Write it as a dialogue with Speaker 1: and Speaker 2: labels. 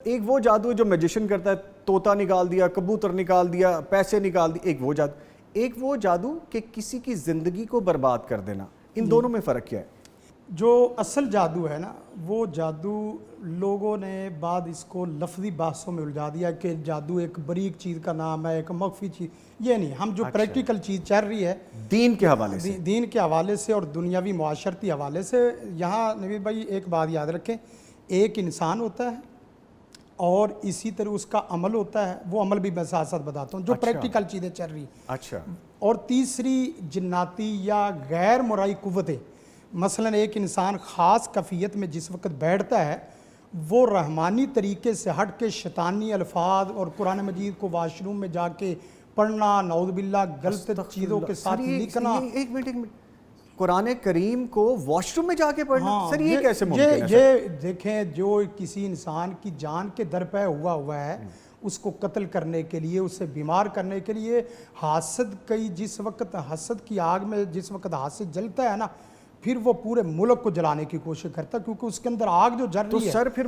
Speaker 1: ایک وہ جادو ہے جو میجیشن کرتا ہے, طوطا نکال دیا, کبوتر نکال دیا, پیسے نکال دی, ایک وہ جادو کہ کسی کی زندگی کو برباد کر دینا. ان دونوں میں فرق کیا ہے؟
Speaker 2: جو اصل جادو ہے نا, وہ جادو لوگوں نے بعد اس کو لفظی بحثوں میں الجھا دیا کہ جادو ایک بریک چیز کا نام ہے, ایک مخفی چیز. یہ نہیں, ہم جو پریکٹیکل چیز چل رہی ہے
Speaker 1: دین کے حوالے سے,
Speaker 2: دین کے حوالے سے اور دنیاوی معاشرتی حوالے سے, یہاں نوید بھائی ایک بات یاد رکھیں, ایک انسان ہوتا ہے اور اسی طرح اس کا عمل ہوتا ہے. وہ عمل بھی میں ساتھ ساتھ بتاتا ہوں جو پریکٹیکل چیزیں چل رہی ہیں.
Speaker 1: اچھا.
Speaker 2: اور تیسری جناتی یا غیر مرئی قوتیں, مثلا ایک انسان خاص کفیت میں جس وقت بیٹھتا ہے وہ رحمانی طریقے سے ہٹ کے شیطانی الفاظ اور قرآن مجید کو واش روم میں جا کے پڑھنا, نعوذ باللہ غلط چیزوں کے ساتھ لکھنا.
Speaker 1: ایک منٹ, قرآن کریم کو واش روم میں جا کے پڑھنا, سر یہ کیسے ممکن ہے؟
Speaker 2: یہ دیکھیں, جو کسی انسان کی جان کے درپے ہوا ہے, اس کو قتل کرنے کے لیے, اسے بیمار کرنے کے لیے, حاسد کئی جس وقت حسد کی آگ میں جس وقت حاسد جلتا ہے نا, پھر وہ پورے ملک کو جلانے کی کوشش کرتا ہے, کیونکہ اس کے اندر آگ جو جل رہی ہے.
Speaker 1: تو سر پھر